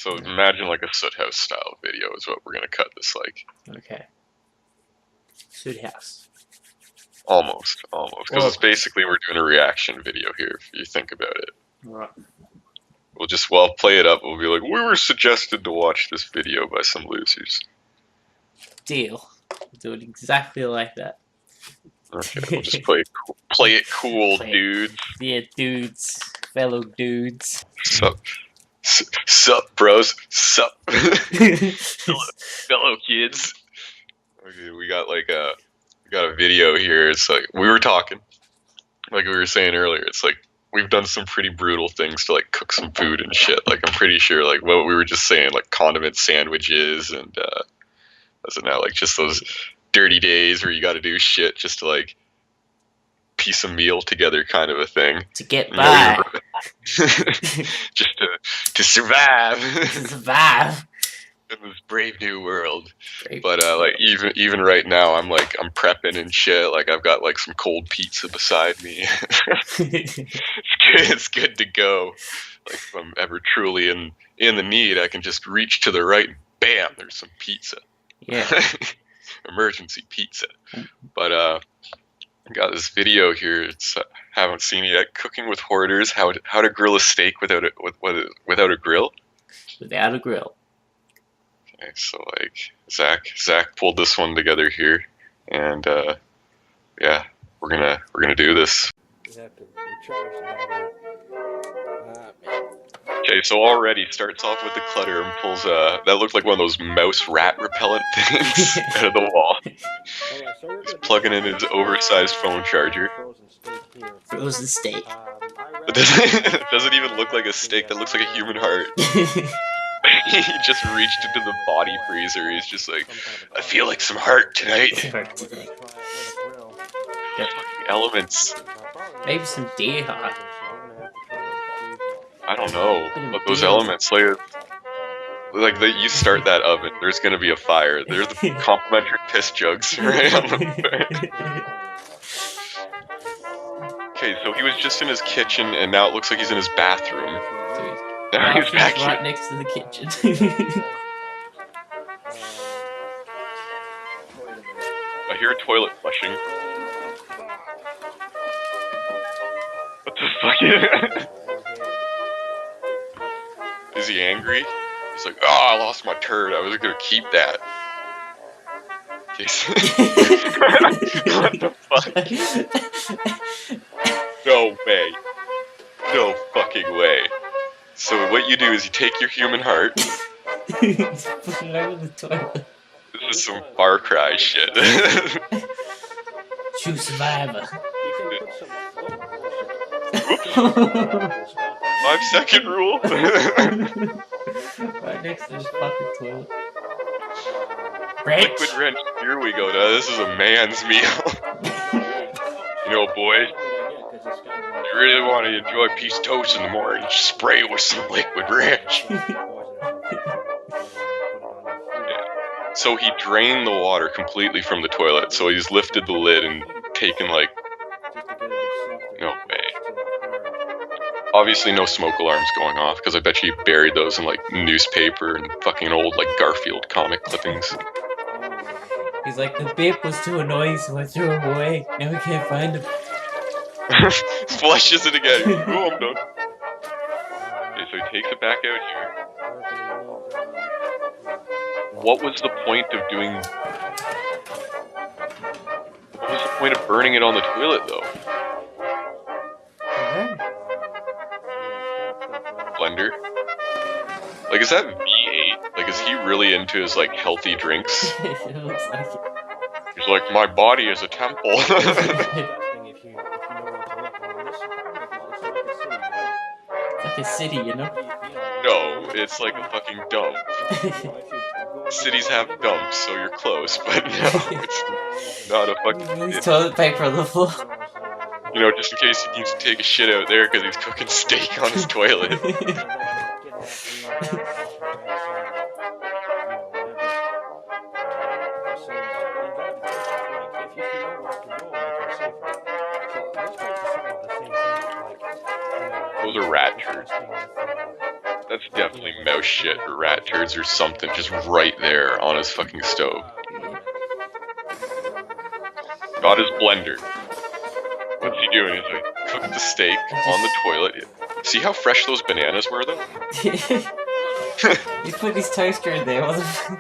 So imagine like a Soot House style video is what we're gonna cut this like. Okay. Soot House. Almost, because it's basically we're doing a reaction video here. If you think about it, Right. I'll play it up. We'll be like, we were suggested to watch this video by some losers. Deal. Do it exactly like that. Okay, we'll just play it cool, dudes. Yeah, dudes, fellow dudes. Sup, bros. Sup, fellow kids. Okay, we got a video here. It's like we were talking, like we were saying earlier. It's like we've done some pretty brutal things to like cook some food and shit. Like I'm pretty sure like what we were just saying, like condiment sandwiches and what's it now? Like just those dirty days where you got to do shit just to like piece a meal together, kind of a thing. To get by. Just to survive. To survive. In this brave new world. Brave. But like even right now I'm prepping and shit. Like I've got like some cold pizza beside me. It's good to go. Like if I'm ever truly in the need, I can just reach to the right and bam, there's some pizza. Yeah. Emergency pizza. But I got this video here. It's haven't seen it yet. Cooking with Hoarders. How to grill a steak without a grill. Without a grill. Okay, so like Zach pulled this one together here, and yeah, we're gonna do this. Okay, so already starts off with the clutter and pulls that looked like one of those mouse rat repellent things out of the wall. He's plugging in his oversized phone charger. Frozen steak. It doesn't even look like a steak. That looks like a human heart. He just reached into the body freezer. He's just like, I feel like some heart tonight. Elements. Maybe some deer heart. I don't know, but those elements, like you start that oven, there's gonna be a fire. There's the complimentary piss jugs right on the Okay, so he was just in his kitchen, and now it looks like he's in his bathroom. Now he's back right here. next to the kitchen. I hear a toilet flushing. What the fuck? Is he angry? He's like, oh, I lost my turd. I was gonna keep that. What the fuck? No way. No fucking way. So what you do is you take your human heart. Put it over the toilet. This is some Far Cry shit. True survivor. 5-second rule. Right next to this fucking toilet. Liquid wrench. Here we go. Now this is a man's meal. You know, boy, you really want to enjoy a piece of toast in the morning, just spray it with some liquid wrench. So he drained the water completely from the toilet. So he's lifted the lid and taken like, no way. Obviously no smoke alarms going off, because I bet you he buried those in like newspaper and fucking old like Garfield comic clippings. He's like, the bip was too annoying, so I threw him away. Now we can't find him. Flushes it again. Oh, I'm done. Okay, so he takes it back out here. What was the point of doing... What was the point of burning it on the toilet, though? Blender? Like, is that V8? Like, is he really into his, like, healthy drinks? It looks like it. He's like, my body is a temple. Like a city, you know? No, it's like a fucking dump. Cities have dumps, so you're close, but no, it's not a fucking... There's toilet paper on the floor. You know, just in case he needs to take a shit out there because he's cooking steak on his toilet. Those are rat turds. That's definitely mouse shit or rat turds or something just right there on his fucking stove. Got his blender. What's he doing? He's like, cooked the steak on the toilet. See how fresh those bananas were, though? He put his toaster in there, wasn't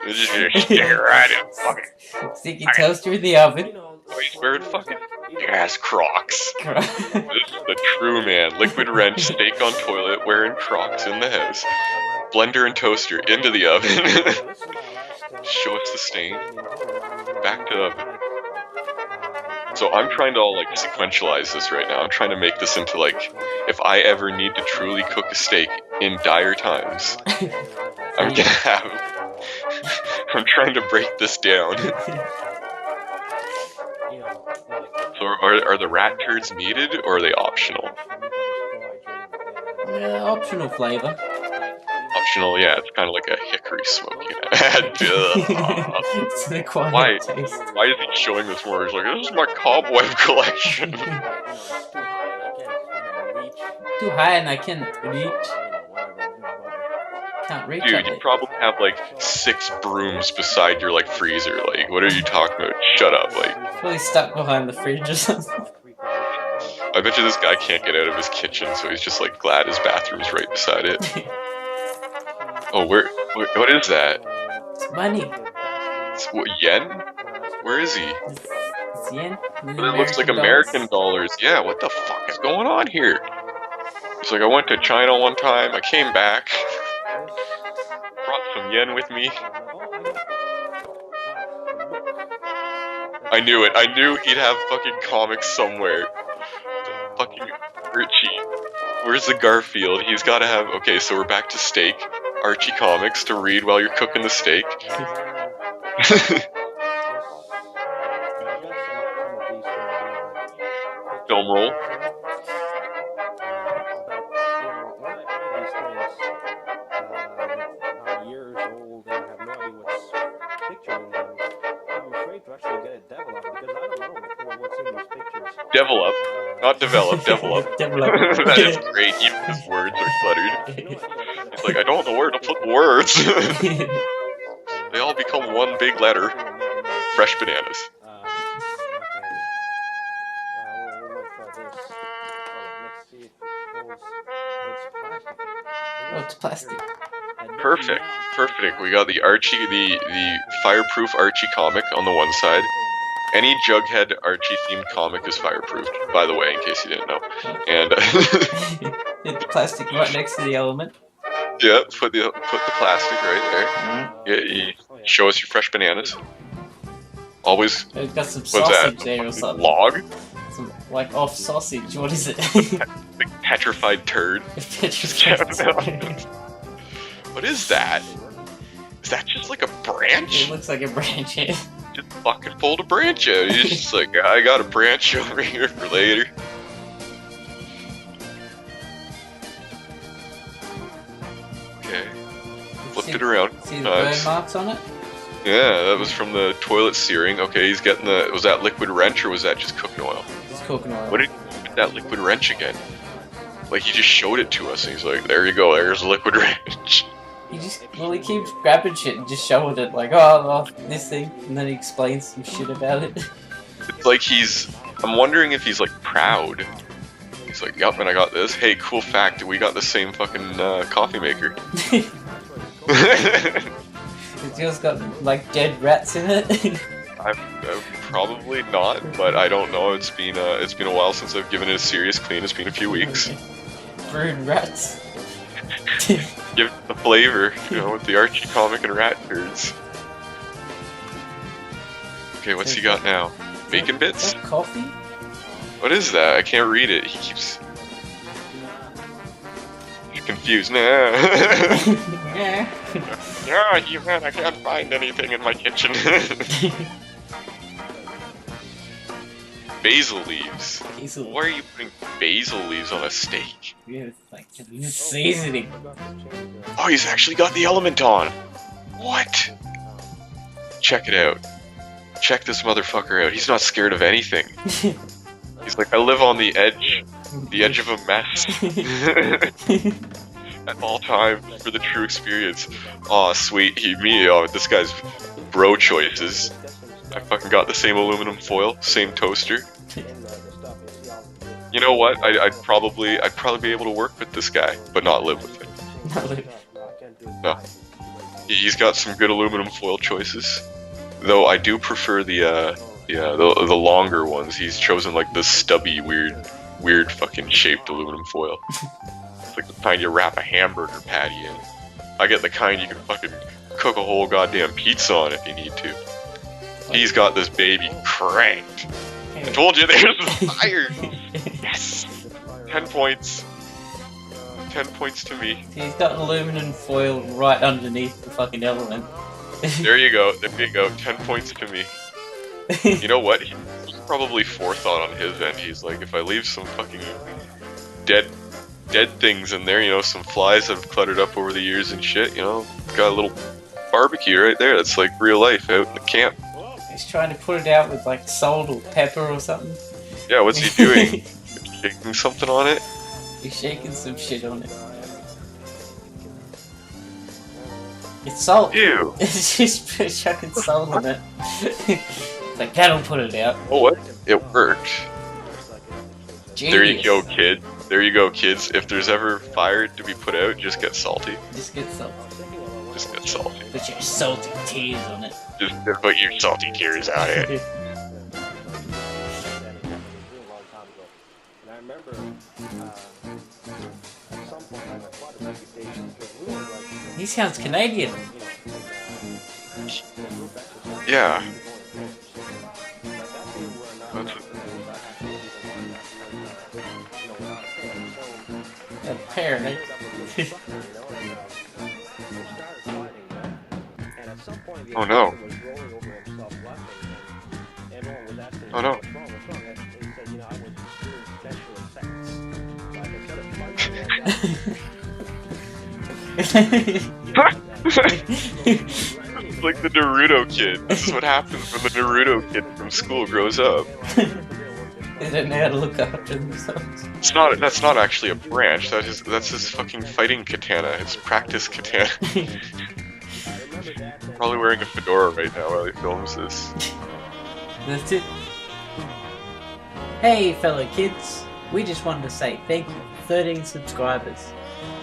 They're just gonna stick it right in fucking. Stick your toaster in the oven. Oh, he's wearing fucking gas Crocs. This is the true man. Liquid wrench, steak on toilet, wearing Crocs in the house. Blender and toaster into the oven. Show us the stain. Back to the oven. So I'm trying to all like sequentialize this right now. I'm trying to make this into like, if I ever need to truly cook a steak in dire times, I'm gonna have. I'm trying to break this down. So are the rat turds needed or are they optional? Optional flavor. Optional, yeah. It's kind of like a hickory smoke. You know? It's an acquired taste. Why is he showing this more? He's like, this is my cobweb collection. Too high and I can't reach. Can't reach. Dude, you probably have like 6 brooms beside your like freezer. Like, what are you talking about? Shut up, like. Probably stuck behind the fridge or something. I bet you this guy can't get out of his kitchen, so he's just like glad his bathroom's right beside it. Oh, what is that? It's money. It's, what, yen? Where is he? It's yen. It looks like American dollars. Yeah, what the fuck is going on here? He's like, I went to China one time, I came back, brought some yen with me. I knew it. I knew he'd have fucking comics somewhere. Fucking Archie. Where's the Garfield? He's gotta have... Okay, so we're back to steak. Archie comics to read while you're cooking the steak. Film roll. Develop, not develop, develop. That is great, even his words are cluttered. It's like, I don't know where to put the words. They all become one big letter. Fresh bananas. Oh, it's plastic. Perfect, perfect. We got the Archie, the fireproof Archie comic on the one side. Any Jughead Archie-themed comic is fireproofed, by the way, in case you didn't know. And it's plastic right next to the element. Yeah, put the plastic right there. Yeah, show us your fresh bananas. Always. It's got some sausage there or something. Log? Some, like off sausage. What is it? Big petrified turd. What is that? Is that just like a branch? It looks like a branch. Yeah. Just fucking pulled a branch out. He's just like, I got a branch over here for later. Okay. Flipped it around. See the burn marks on it? Yeah, that was from the toilet searing. Okay, he's getting the... Was that liquid wrench or was that just cooking oil? It's cooking oil. What did he do with that liquid wrench again? Like, he just showed it to us and he's like, there you go, there's a liquid wrench. He just... Well, he keeps grabbing shit and just showing it like, oh, this thing. And then he explains some shit about it. It's like he's... I'm wondering if he's, like, proud. He's like, yup, and I got this. Hey, cool fact, we got the same fucking coffee maker. It's just got, like, dead rats in it. I'm probably not, but I don't know. It's been a while since I've given it a serious clean. It's been a few weeks. Brewed rats. Give it the flavor, you know, with the Archie comic and rat turds. Okay, what's he got now? Bacon bits? Is that coffee? What is that? I can't read it. He keeps... He's confused. Nah. Yeah. Yeah, you man, I can't find anything in my kitchen. Basil leaves. Basil. Why are you putting basil leaves on a steak? Yeah, it's like seasoning. Oh, he's actually got the element on. What? Check it out. Check this motherfucker out. He's not scared of anything. He's like, I live on the edge of a mess. at all times for the true experience. Aw, sweet, this guy's bro choices. I fucking got the same aluminum foil, same toaster. You know what? I'd probably be able to work with this guy, but not live with him. No. He's got some good aluminum foil choices, though I do prefer the longer ones. He's chosen like the stubby, weird fucking shaped aluminum foil. It's like the kind you wrap a hamburger patty in. I get the kind you can fucking cook a whole goddamn pizza on if you need to. He's got this baby cranked. I told you there's the fire. Yes. 10 points. 10 points to me. He's got aluminum foil right underneath the fucking element. There you go. 10 points to me. You know what? He's probably forethought on his end. He's like, if I leave some fucking dead things in there, you know, some flies I've cluttered up over the years and shit, you know, got a little barbecue right there. That's like real life out in the camp. He's trying to put it out with like salt or pepper or something. Yeah, what's he doing? Shaking something on it? He's shaking some shit on it. It's salt. Ew. It's just chucking salt on it. It's like, that'll put it out. Oh, what? It worked. Genius. There you go, kid. There you go, kids. If there's ever fire to be put out, just get salty. Just get salty. Just get salty. Put your salty tears on it. Just put your salty tears on it. He sounds Canadian. Yeah. Apparently. Oh no. Oh no. It's like the Naruto kid. This is what happens when the Naruto kid from school grows up. They don't know how to look after themselves. That's not actually a branch. That's his fucking fighting katana. It's practice katana. Probably wearing a fedora right now while he films this. That's it. Hey fellow kids, we just wanted to say thank you for 13 subscribers.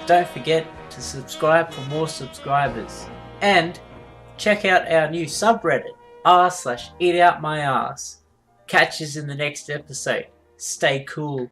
Don't forget to subscribe for more subscribers. And check out our new subreddit, r/eatoutmyass. Catch us in the next episode. Stay cool.